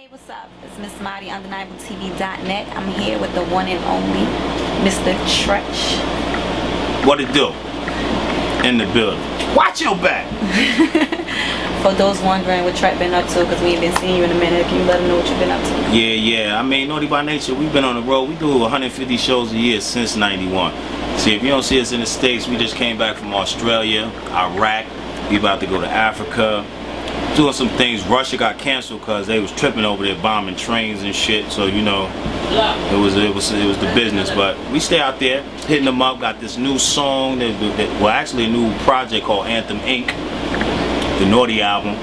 Hey, what's up? It's Miss Marty, UndeniableTV.net. I'm here with the one and only Mr. Treach. What it do? In the building. Watch your back! For those wondering what Treach been up to, because we ain't been seeing you in a minute, can you let them know what you've been up to? Yeah. I mean, Naughty by Nature, we've been on the road. We do 150 shows a year since '91. See, if you don't see us in the States, we just came back from Australia, Iraq. We about to go to Africa. Doing some things. Russia got canceled because they was tripping over there, bombing trains and shit. So you know, it was the business. But we stay out there, hitting them up. Got this new song, well, actually a new project called Anthem Inc., the Naughty album.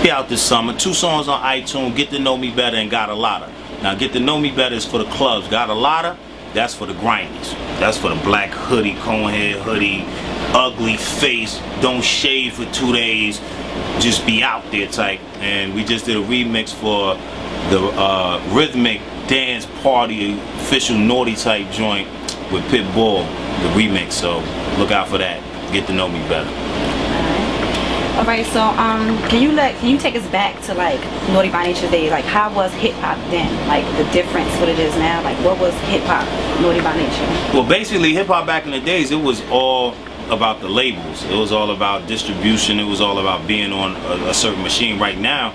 Be out this summer. 2 songs on iTunes. Get to Know Me Better and Got a Lotta. Now, Get to Know Me Better is for the clubs. Got a Lotta, that's for the grindies. That's for the black hoodie, cone head hoodie, ugly face, don't shave for 2 days, just be out there type. And we just did a remix for the rhythmic dance party official naughty type joint with Pitbull, the remix. So look out for that. Get to Know Me Better. Alright, so can you take us back to like Naughty by Nature days? Like, how was hip hop then? Like the difference, what it is now? Like, what was hip hop Naughty by Nature? Well, basically hip hop back in the days, it was all about the labels. It was all about distribution. It was all about being on a certain machine. Right now,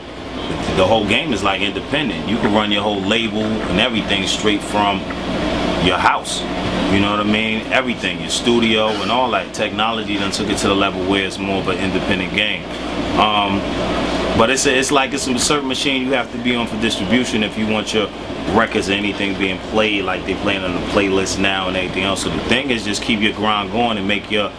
the whole game is like independent. You can run your whole label and everything straight from your house. You know what I mean? Everything, your studio and all that technology done took it to the level where it's more of an independent game. But it's like a certain machine you have to be on for distribution if you want your records or anything being played like they playing on the playlist now and everything else. So the thing is, just keep your grind going and make your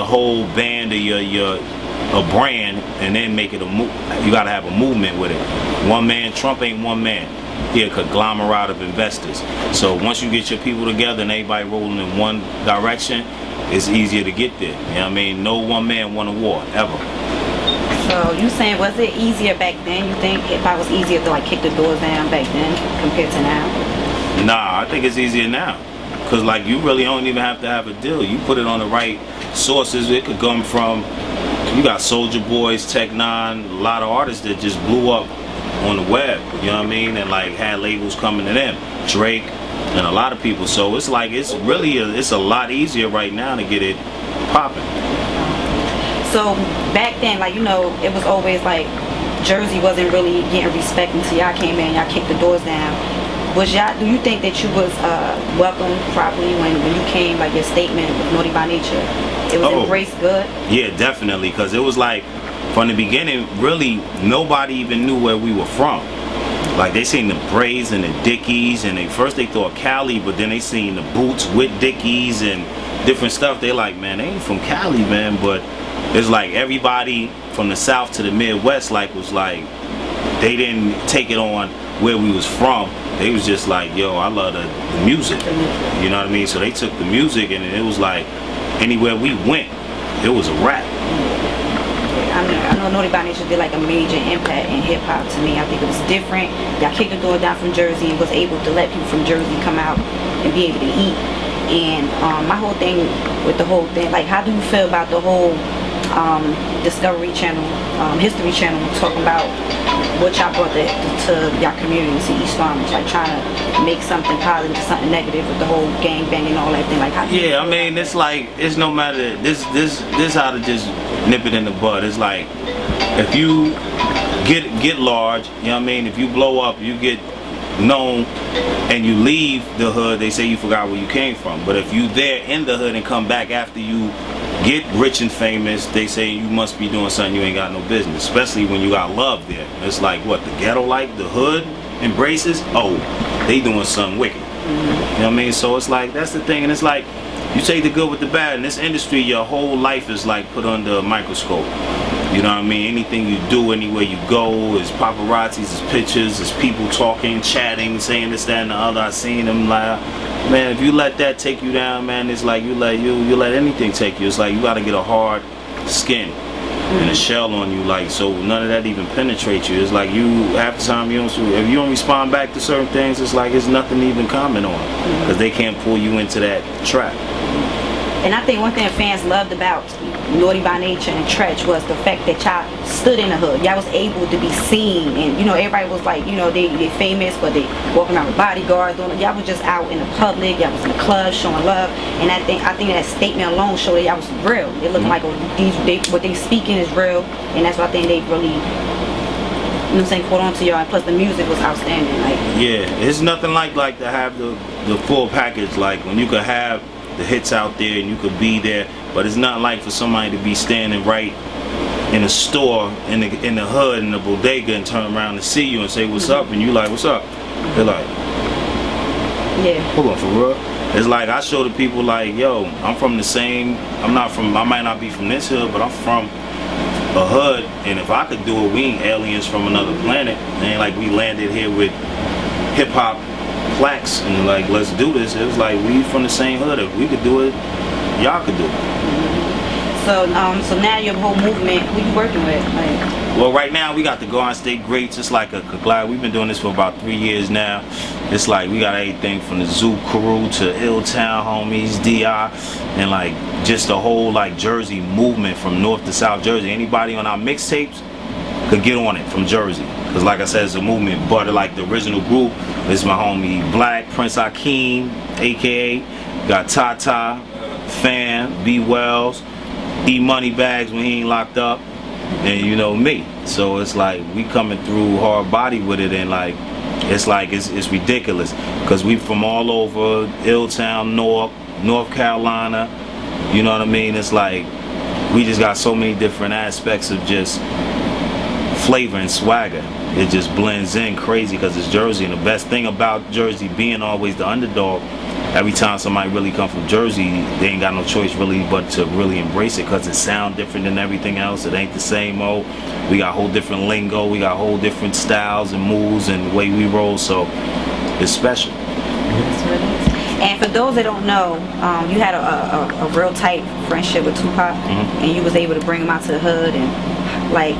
whole band or a brand, and then make it a move. You gotta have a movement with it. One man, Trump ain't one man. He a conglomerate of investors. So once you get your people together and everybody rolling in one direction, it's easier to get there. You know what I mean? No one man won a war, ever. So you saying, was it easier back then? You think hip hop was easier to like kick the doors down back then compared to now? Nah, I think it's easier now. Cause like you really don't even have to have a deal. You put it on the right sources. It could come from, you got Soulja Boys, Tech Nine, a lot of artists that just blew up on the web, you know what I mean, and like had labels coming to them, Drake and a lot of people. So it's like it's a lot easier right now to get it popping. So back then, like, you know, it was always like Jersey wasn't really getting respect until y'all came in, y'all kicked the doors down. Do you think that you was welcomed properly when you came, like your statement with Naughty by Nature? It was embraced good? Yeah, definitely, because it was like from the beginning, really nobody even knew where we were from. Like they seen the braids and the Dickies, and first they thought Cali, but then they seen the boots with Dickies and different stuff. They like, man, they ain't from Cali, man. But it's like everybody from the South to the Midwest, like, was like, they didn't take it on where we was from. They was just like, yo, I love the music. You know what I mean? So they took the music, and it was like anywhere we went, it was a rap. I know Naughty by Nature did like a major impact in hip hop to me. I think it was different. Y'all kicked the door down from Jersey and was able to let people from Jersey come out and be able to eat. And my whole thing with the whole thing, like, how do you feel about the whole Discovery Channel, History Channel, talking about what y'all brought to y'all communities, to East Farmers, like trying to make something positive to something negative with the whole gang bang and all that thing? Like, how do you I mean, it's like, it's no matter, this how to just nip it in the bud. It's like, if you get large, you know what I mean, if you blow up, you get known, and you leave the hood, they say you forgot where you came from. But if you there in the hood and come back after you get rich and famous, they say you must be doing something you ain't got no business, especially when you got love there. It's like, what, the ghetto, like the hood embraces, oh, they doing something wicked. You know what I mean? So it's like, that's the thing. And it's like, you take the good with the bad. In this industry, your whole life is like put under a microscope. You know what I mean? Anything you do, anywhere you go, is paparazzis, is pictures, is people talking, chatting, saying this, that, and the other. I seen them, like, man, if you let that take you down, man, it's like you let anything take you. It's like you got to get a hard skin and a shell on you, like, so none of that even penetrates you. It's like you, half the time, if you don't respond back to certain things, it's like it's nothing to even comment on, because they can't pull you into that trap. And I think one thing fans loved about Naughty by Nature and Treach was the fact that y'all stood in the hood. Y'all was able to be seen, and you know, everybody was like, you know, they famous, but they walking around with bodyguards. Y'all was just out in the public. Y'all was in the club showing love, and I think that statement alone showed that y'all was real. It looked like what they speaking is real, and that's why I think they really, you know what I'm saying, caught on to y'all. And plus the music was outstanding. Like, yeah, it's nothing like to have the full package. Like when you could have the hits out there and you could be there, but it's not like for somebody to be standing right in a store in the hood in the bodega and turn around to see you and say what's up, and you like, what's up? They're like, yeah, hold on, for real. It's like I show the people like, yo, I'm from the same, I might not be from this hood, but I'm from a hood, and if I could do it, we ain't aliens from another planet. It ain't like we landed here with hip hop plaques and like, let's do this. It was like, we from the same hood. If we could do it, y'all could do it. So now your whole movement, who you working with? Like, well, right now we got the Garden State Greats. It's like a collab. We've been doing this for about 3 years now. It's like we got everything from the Zoo Crew to Ill Town homies, DI, and like just the whole like Jersey movement from North to South Jersey. Anybody on our mixtapes could get on it from Jersey, because like I said, it's a movement. But like the original group is my homie Black, Prince Akeem, aka got Tata, Fam, B Wells, E Money Bags when he ain't locked up, and you know me. So it's like we coming through hard body with it, and like it's ridiculous because we from all over Illtown, North Carolina. You know what I mean? It's like we just got so many different aspects of just flavor and swagger. It just blends in crazy because it's Jersey, and the best thing about Jersey being always the underdog, every time somebody really come from Jersey, they ain't got no choice really but to really embrace it, because it sound different than everything else. It ain't the same old. We got whole different lingo, we got whole different styles and moves and the way we roll, so it's special. That's what it is. And for those that don't know, you had a real tight friendship with Tupac, and you was able to bring him out to the hood, and like,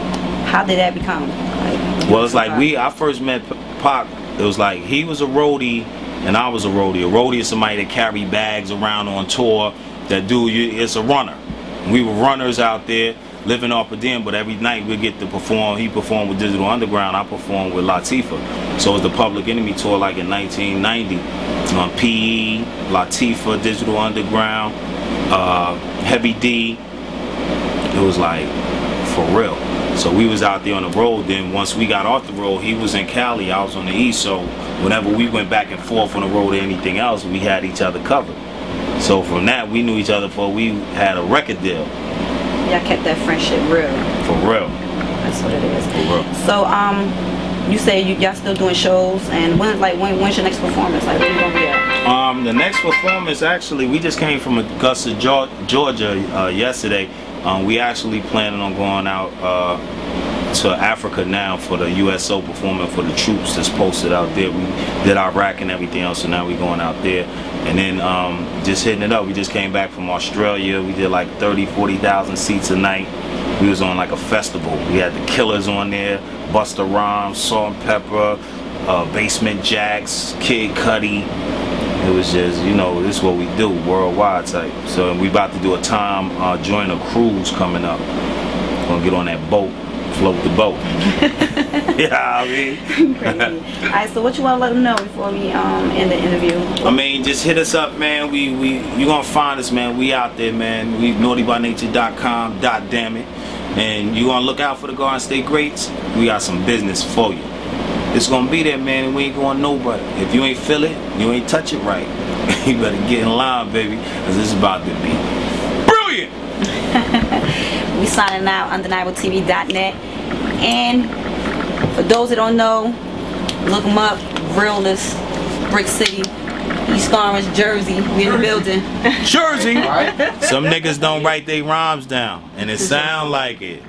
how did that become? Like, well, it's like I first met Pac, it was like he was a roadie and I was a roadie. A roadie is somebody that carry bags around on tour. That dude, it's a runner. We were runners out there living off of them, but every night we get to perform. He performed with Digital Underground, I performed with Latifah. So it was the Public Enemy tour like in 1990. PE, Latifah, Digital Underground, Heavy D. It was like for real. So we was out there on the road. Then once we got off the road, he was in Cali, I was on the east. So whenever we went back and forth on the road or anything else, we had each other covered. So from that, we knew each other before we had a record deal. Y'all kept that friendship real. For real. That's what it is. For real. So you say y'all still doing shows, and when's your next performance? Like, when you gonna be at? The next performance, actually, we just came from Augusta, Georgia yesterday. We actually planning on going out to Africa now for the USO performing for the troops that's posted out there. We did Iraq and everything else, so now we going out there. And then just hitting it up. We just came back from Australia. We did like 30,000-40,000 seats a night. We was on like a festival. We had the Killers on there, Busta Rhymes, Salt and Pepper, Basement Jacks, Kid Cudi. It was just, you know, this is what we do, worldwide type. So we about to do a join a cruise coming up. Gonna get on that boat, float the boat. Yeah, I mean. Alright, so what you want to let them know before we end the interview? I mean, just hit us up, man. You gonna find us, man. We out there, man. We naughtybynature.com, .damn it. And you gonna look out for the Garden State Greats. We got some business for you. It's gonna be there, man, and we ain't going nowhere. If you ain't feel it, you ain't touch it right. You better get in line, baby, because this is about to be brilliant. We signing out on undeniabletv.net. And for those that don't know, look them up. Realness, Brick City, East Orange, Jersey. We in the building. Jersey. Some niggas don't write their rhymes down, and it sound like it.